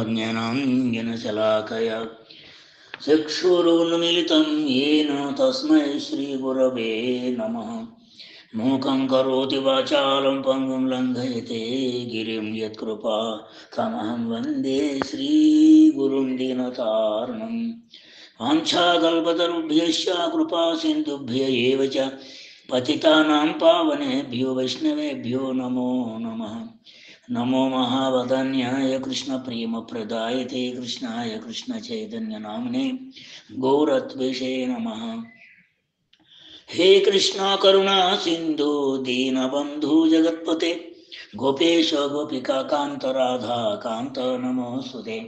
ज्ञानाञ्जनशलाकया चक्षुरुन्मीलितं येन तस्मै श्रीगुरवे नमः। मूकं करोति वाचालं पङ्गुं लङ्घयते गिरिं यत्कृपा तमहं वन्दे श्रीगुरुं दीनतार्णं। वाञ्छाकल्पतरुभ्यश्च कृपा सिन्धुभ्य एव च पतितानां पावनेभ्यो वैष्णवेभ्यो नमो नमः। नमो महावदन्याय कृष्णप्रेमप्रदायते कृष्णाय कृष्णचैतन्यनाम्ने गौरत्वेषे नमः। हे कृष्णा करुणा सिंधु दीनबंधु जगत्पते गोपेश गोपिका कांत राधा कांत नमोस्तुते।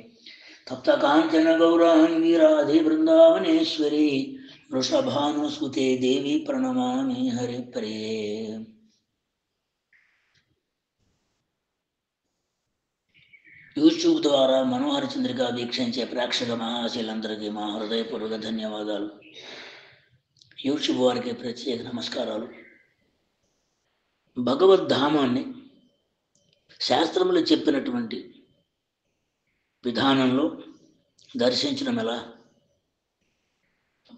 तप्त कांचन गौरांगी राधे वृंदावनेश्वरी वृषभानुसुते देवी प्रणमामि हरिप्रिये। యూట్యూబ్ ద్వారా మనోహర చంద్రిక వీక్షించే ప్రేక్షక మహాశీలందరికీ మా హృదయపూర్వక ధన్యవాదాలు. యూట్యూబ్ వారికి ప్రత్యేక నమస్కారాలు. భగవద్ధామాన్ని శాస్త్రములు చెప్పినటువంటి విధానంలో దర్శించడం ఎలా?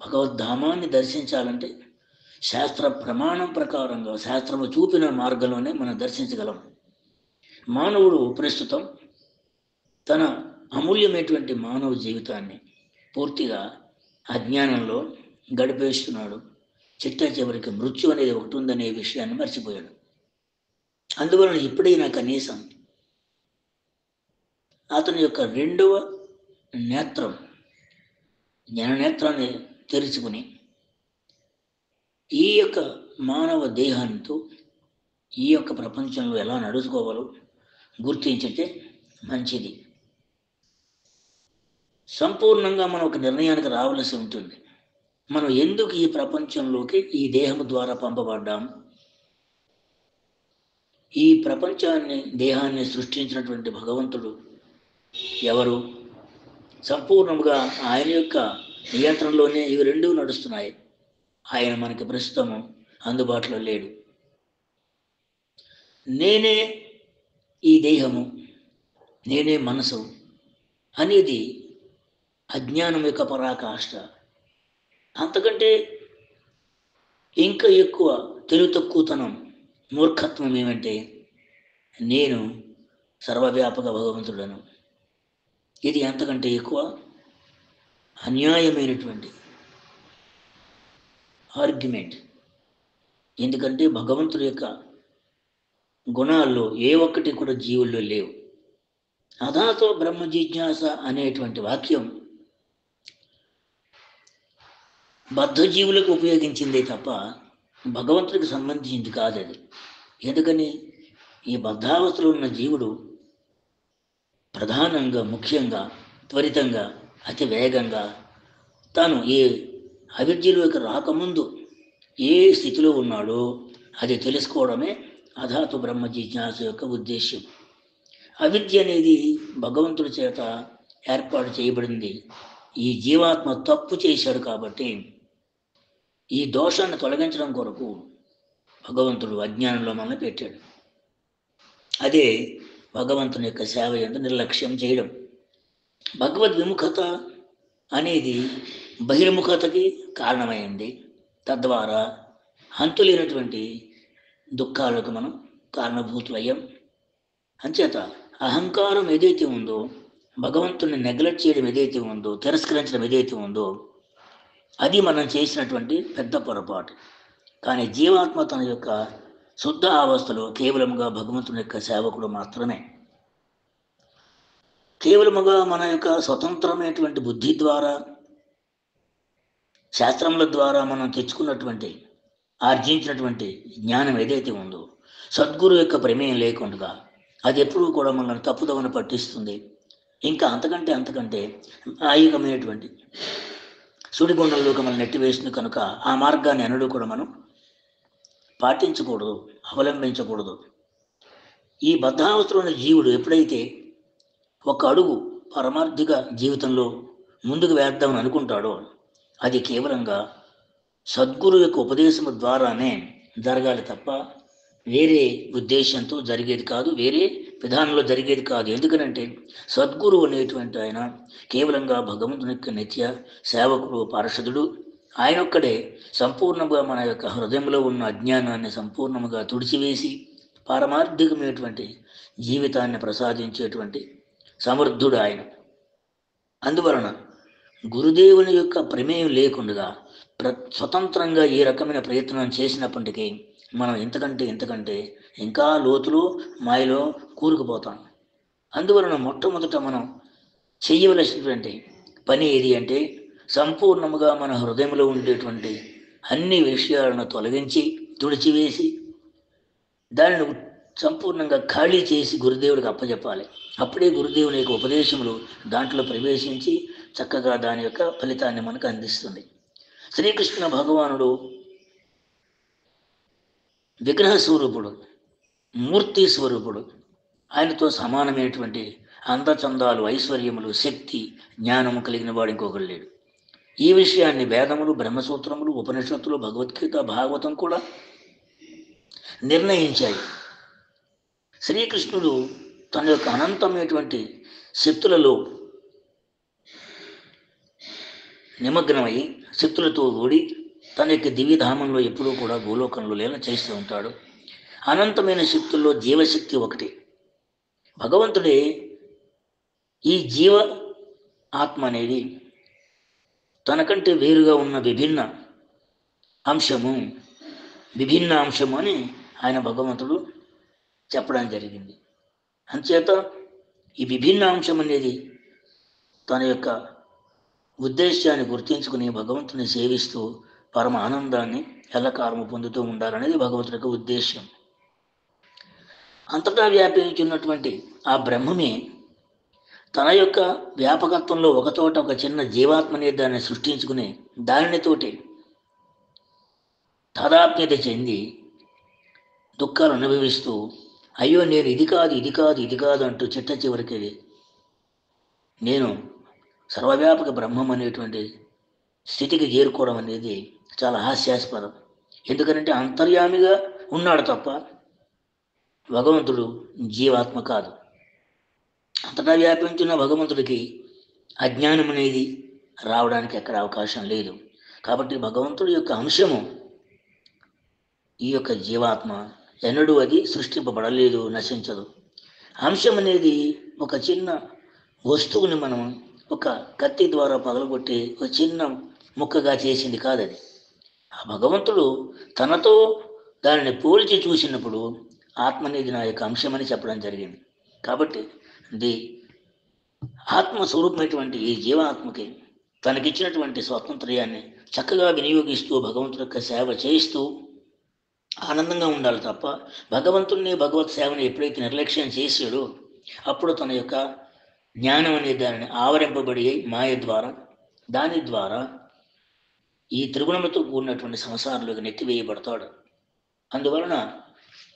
భగవద్ధామాన్ని దర్శించాలంటే శాస్త్ర ప్రమాణం ప్రకారంగా శాస్త్రము చూపిన మార్గంలోనే మనం దర్శించగలం. మానవుడు ప్రస్తుతం తన అమూల్యమైనటువంటి మానవ జీవితాన్ని పూర్తిగా అజ్ఞానంలో గడిపేస్తున్నాడు. చిట్ట చివరికి మృత్యు అనేది ఒకటి ఉందనే విషయాన్ని మర్చిపోయాడు. అందువలన ఎప్పుడైనా కనీసం అతని యొక్క రెండవ నేత్రం జ్ఞాననేత్రాన్ని తెరుచుకుని ఈ యొక్క మానవ దేహంతో ఈ యొక్క ప్రపంచంలో ఎలా నడుచుకోవాలో గుర్తించితే మంచిది. సంపూర్ణంగా మనం ఒక నిర్ణయానికి రావాల్సి ఉంటుంది. మనం ఎందుకు ఈ ప్రపంచంలోకి ఈ దేహం ద్వారా పంపబడ్డాం? ఈ ప్రపంచాన్ని దేహాన్ని సృష్టించినటువంటి భగవంతుడు ఎవరు? సంపూర్ణంగా ఆయన యొక్క నియంత్రణలోనే ఇవి రెండూ నడుస్తున్నాయి. ఆయన మనకి ప్రస్తుతము అందుబాటులో లేడు. నేనే ఈ దేహము, నేనే మనసు అనేది అజ్ఞానం యొక్క పరాకాష్ట. అంతకంటే ఇంకా ఎక్కువ తెలివి తక్కువతనం, మూర్ఖత్వం ఏమంటే నేను సర్వవ్యాపక భగవంతుడను. ఇది అంతకంటే ఎక్కువ అన్యాయమైనటువంటి ఆర్గ్యుమెంట్. ఎందుకంటే భగవంతుడి యొక్క గుణాల్లో ఏ ఒక్కటి కూడా జీవుల్లో లేవు. అథాతో బ్రహ్మ జిజ్ఞాస అనేటువంటి వాక్యం బద్ధజీవులకు ఉపయోగించిందే తప్ప భగవంతుడికి సంబంధించింది కాదు అది. ఎందుకని ఈ బద్ధావస్థలో ఉన్న జీవుడు ప్రధానంగా ముఖ్యంగా త్వరితంగా అతి వేగంగా తాను ఏ అవిద్యలోకి రాకముందు ఏ స్థితిలో ఉన్నాడో అది తెలుసుకోవడమే అథాతు బ్రహ్మ జిజ్ఞాస యొక్క ఉద్దేశ్యం. అవిద్య అనేది భగవంతుడి చేత ఏర్పాటు చేయబడింది. ఈ జీవాత్మ తప్పు చేశాడు కాబట్టి ఈ దోషాన్ని తొలగించడం కొరకు భగవంతుడు అజ్ఞానంలో మనల్ని పెట్టాడు. అదే భగవంతుని యొక్క సేవ యందు నిర్లక్ష్యం చేయడం. భగవద్ విముఖత అనేది బహిర్ముఖతకి కారణమైంది. తద్వారా అంతులేనటువంటి దుఃఖాలకు మనం కారణభూతులయ్యాం. అంచేత అహంకారం ఏదైతే ఉందో, భగవంతుని నెగ్లెక్ట్ చేయడం ఏదైతే ఉందో, తిరస్కరించడం ఏదైతే ఉందో అది మనం చేసినటువంటి పెద్ద పొరపాటు. కానీ జీవాత్మ తన యొక్క శుద్ధ అవస్థలో కేవలముగా భగవంతుని యొక్క సేవకుడు మాత్రమే. కేవలముగా మన యొక్క స్వతంత్రమైనటువంటి బుద్ధి ద్వారా శాస్త్రముల ద్వారా మనం తెచ్చుకున్నటువంటి ఆర్జించినటువంటి జ్ఞానం ఏదైతే ఉందో సద్గురు యొక్క ప్రమేయం లేకుండా అది ఎప్పుడూ కూడా మనల్ని తప్పుదవన పట్టిస్తుంది. ఇంకా అంతకంటే ఆయుగమైనటువంటి సుడిగుండంలోకి మనం నెట్టివేస్తుంది. కనుక ఆ మార్గాన్ని ఎన్నడూ కూడా మనం పాటించకూడదు, అవలంబించకూడదు. ఈ బద్ధావస్థలోని జీవుడు ఎప్పుడైతే ఒక అడుగు పరమార్థిక జీవితంలో ముందుకు వేద్దామని అనుకుంటాడో అది కేవలంగా సద్గురు యొక్క ఉపదేశము ద్వారానే జరగాలి తప్ప వేరే ఉద్దేశంతో జరిగేది కాదు, వేరే విధానంలో జరిగేది కాదు. ఎందుకనంటే సద్గురువు అనేటువంటి ఆయన కేవలంగా భగవంతుని యొక్క నిత్య సేవకుడు, పార్షదుడు. ఆయన ఒక్కడే సంపూర్ణంగా మన యొక్క హృదయంలో ఉన్న అజ్ఞానాన్ని సంపూర్ణంగా తుడిచివేసి పారమార్థికమైనటువంటి జీవితాన్ని ప్రసాదించేటువంటి సమర్థుడు ఆయన. అందువలన గురుదేవుని యొక్క ప్రమేయం లేకుండా స్వతంత్రంగా ఏ రకమైన ప్రయత్నం చేసినప్పటికీ మనం ఇంతకంటే ఇంకా లోతులో మాయలో కూరుకుపోతాం. అందువలన మొట్టమొదట మనం చేయవలసినటువంటి పని ఏది అంటే సంపూర్ణముగా మన హృదయంలో ఉండేటువంటి అన్ని విషయాలను తొలగించి తుడిచివేసి దానిని సంపూర్ణంగా ఖాళీ చేసి గురుదేవుడికి అప్పచెప్పాలి. అప్పుడే గురుదేవుని యొక్క ఉపదేశములు దాంట్లో ప్రవేశించి చక్కగా దాని యొక్క ఫలితాన్ని మనకు అందిస్తుంది. శ్రీకృష్ణ భగవానుడు విగ్రహ స్వరూపుడు, మూర్తి స్వరూపుడు. ఆయనతో సమానమైనటువంటి అందచందాలు, ఐశ్వర్యములు, శక్తి, జ్ఞానము కలిగిన వాడు ఇంకొకరు లేడు. ఈ విషయాన్ని వేదములు, బ్రహ్మసూత్రములు, ఉపనిషత్తులు, భగవద్గీత, భాగవతం కూడా నిర్ణయించాయి. శ్రీకృష్ణుడు తన యొక్క అనంతమైనటువంటి శక్తులలో నిమగ్నమై శక్తులతో కూడి తన యొక్క దివ్యధామంలో ఎప్పుడూ కూడా భూలోకంలో లీల చేస్తూ ఉంటాడు. అనంతమైన శక్తుల్లో జీవశక్తి ఒకటి. భగవంతుడే ఈ జీవ ఆత్మ అనేది తనకంటే వేరుగా ఉన్న విభిన్న అంశము అని ఆయన భగవంతుడు చెప్పడం జరిగింది. అంచేత ఈ విభిన్న అంశం అనేది తన యొక్క ఉద్దేశాన్ని గుర్తించుకుని భగవంతుని సేవిస్తూ పరమ ఆనందాన్ని ఎల్లకాలము పొందుతూ ఉండాలనేది భగవంతుడి యొక్క ఉద్దేశం. అంతటా వ్యాపించున్నటువంటి ఆ బ్రహ్మమే తన యొక్క వ్యాపకత్వంలో ఒకచోట ఒక చిన్న జీవాత్మ అనేది దాన్ని సృష్టించుకుని దానితోటి తాదాత్మ్యత చెంది దుఃఖాలు అనుభవిస్తూ అయ్యో నేను ఇది కాదు అంటూ చిట్ట చివరికి నేను సర్వవ్యాపక బ్రహ్మం అనేటువంటి స్థితికి చేరుకోవడం అనేది చాలా హాస్యాస్పదం. ఎందుకంటే అంతర్యామిగా ఉన్నాడు తప్ప భగవంతుడు జీవాత్మ కాదు. అంతటా వ్యాపించిన భగవంతుడికి అజ్ఞానం అనేది రావడానికి ఎక్కడ అవకాశం లేదు. కాబట్టి భగవంతుడి యొక్క అంశము ఈ యొక్క జీవాత్మ ఎన్నడూ అది సృష్టింపబడలేదు, నశించదు. అంశం అనేది ఒక చిన్న వస్తువుని మనం ఒక కత్తి ద్వారా పగలగొట్టి ఒక చిన్న ముక్కగా చేసింది కాదది. ఆ భగవంతుడు తనతో దానిని పోల్చి చూసినప్పుడు ఆత్మ అనేది నా యొక్క అంశమని చెప్పడం జరిగింది. కాబట్టి ఆత్మస్వరూపమైనటువంటి ఈ జీవాత్మకి తనకిచ్చినటువంటి స్వాతంత్ర్యాన్ని చక్కగా వినియోగిస్తూ భగవంతుడి యొక్క సేవ చేస్తూ ఆనందంగా ఉండాలి తప్ప భగవంతుడిని, భగవత్ సేవని ఎప్పుడైతే నిర్లక్ష్యం చేసాడో అప్పుడు తన యొక్క జ్ఞానం అనే దానిని ఆవరింపబడి మాయ ద్వారా దాని ద్వారా ఈ త్రిగుణములతో కూడినటువంటి సంసారంలోకి నెట్టివేయబడతాడు. అందువలన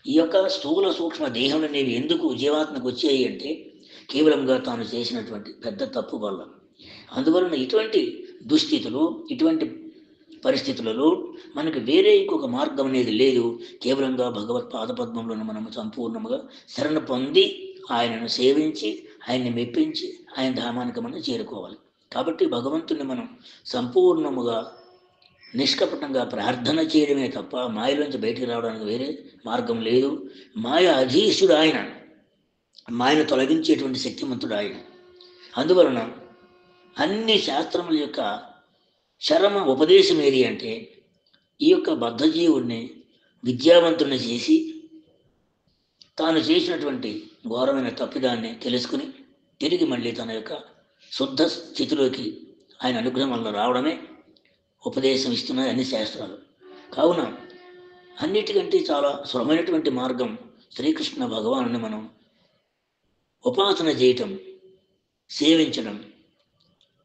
ఈ యొక్క స్థూల సూక్ష్మ దేహం అనేవి ఎందుకు జీవాత్మకు వచ్చాయి అంటే కేవలంగా తాను చేసినటువంటి పెద్ద తప్పు వల్ల. అందువలన ఇటువంటి దుస్థితులు, ఇటువంటి పరిస్థితులలో మనకు వేరే ఇంకొక మార్గం అనేది లేదు. కేవలంగా భగవత్ పాదపద్మంలో మనము సంపూర్ణముగా శరణ పొంది ఆయనను సేవించి ఆయన్ని మెప్పించి ఆయన ధామానికి మనం చేరుకోవాలి. కాబట్టి భగవంతుని మనం సంపూర్ణముగా నిష్కపటంగా ప్రార్థన చేయడమే తప్ప మాయలోంచి బయటికి రావడానికి వేరే మార్గం లేదు. మాయ అధీశుడు ఆయన, మాయను తొలగించేటువంటి శక్తిమంతుడు ఆయన. అందువలన అన్ని శాస్త్రముల యొక్క చరమ ఉపదేశం ఏది అంటే ఈ యొక్క బద్ధజీవుడిని విద్యావంతుని చేసి తాను చేసినటువంటి ఘోరమైన తప్పిదాన్ని తెలుసుకుని తిరిగి మళ్ళీ తన యొక్క శుద్ధ స్థితిలోకి ఆయన అనుగ్రహం వల్ల రావడమే ఉపదేశం ఇస్తున్నాయి అన్ని శాస్త్రాలు. కావున అన్నిటికంటే చాలా సులభమైనటువంటి మార్గం శ్రీకృష్ణ భగవానుని మనం ఉపాసన చేయటం, సేవించడం.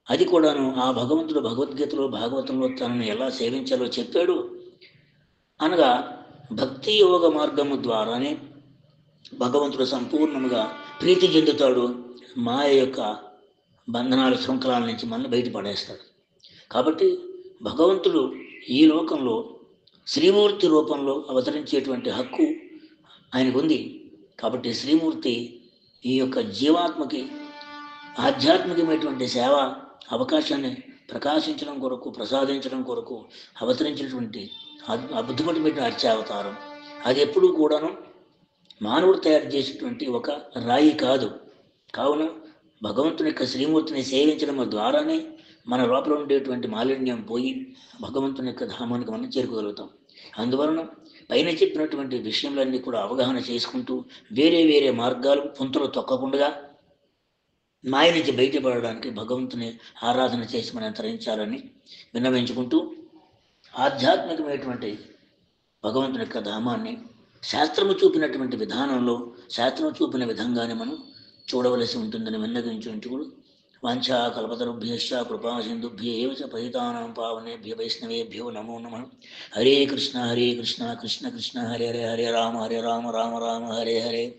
అది కూడాను ఆ భగవంతుడు భగవద్గీతలో, భాగవతంలో తనను ఎలా సేవించాలో చెప్పాడు. అనగా భక్తి యోగ మార్గము ద్వారానే భగవంతుడు సంపూర్ణముగా ప్రీతి చెందుతాడు. మాయ యొక్క బంధనాల శృంఖలాల నుంచి మనల్ని బయటపడేస్తాడు. కాబట్టి భగవంతుడు ఈ లోకంలో శ్రీమూర్తి రూపంలో అవతరించేటువంటి హక్కు ఆయనకు ఉంది. కాబట్టి శ్రీమూర్తి ఈ యొక్క జీవాత్మకి ఆధ్యాత్మికమైనటువంటి సేవ అవకాశాన్ని ప్రకాశించడం కొరకు, ప్రసాదించడం కొరకు అవతరించినటువంటి అద్భుతమైన అర్చావతారం. అది ఎప్పుడూ కూడాను మానవుడు తయారు చేసినటువంటి ఒక రాయి కాదు. కావున భగవంతుని యొక్క శ్రీమూర్తిని సేవించడం ద్వారానే మన లోపల ఉండేటువంటి మాలిన్యం పోయి భగవంతుని యొక్క ధామానికి మనం చేరుకోగలుగుతాం. అందువలన పైన చెప్పినటువంటి విషయములన్నీ కూడా అవగాహన చేసుకుంటూ వేరే వేరే మార్గాలు పుంతలు తొక్కకుండా మాయ నుంచి బయటపడడానికి భగవంతుని ఆరాధన చేసి మనం తరించాలని విన్నవించుకుంటూ, ఆధ్యాత్మికమైనటువంటి భగవంతుని యొక్క ధామాన్ని శాస్త్రము చూపినటువంటి విధానంలో, శాస్త్రం చూపిన విధంగానే మనం చూడవలసి ఉంటుందని విన్నవించుకుంటూ, వాంఛా కల్పతరుభ్యశ్చ కృపా సింధుభ్యేవ చ పతితానాం పావనేభ్య వైష్ణవేభ్యో నమో నమః. హరే కృష్ణ కృష్ణ కృష్ణ హరే హరే, హరే రామ రామ రామ హరే హరే.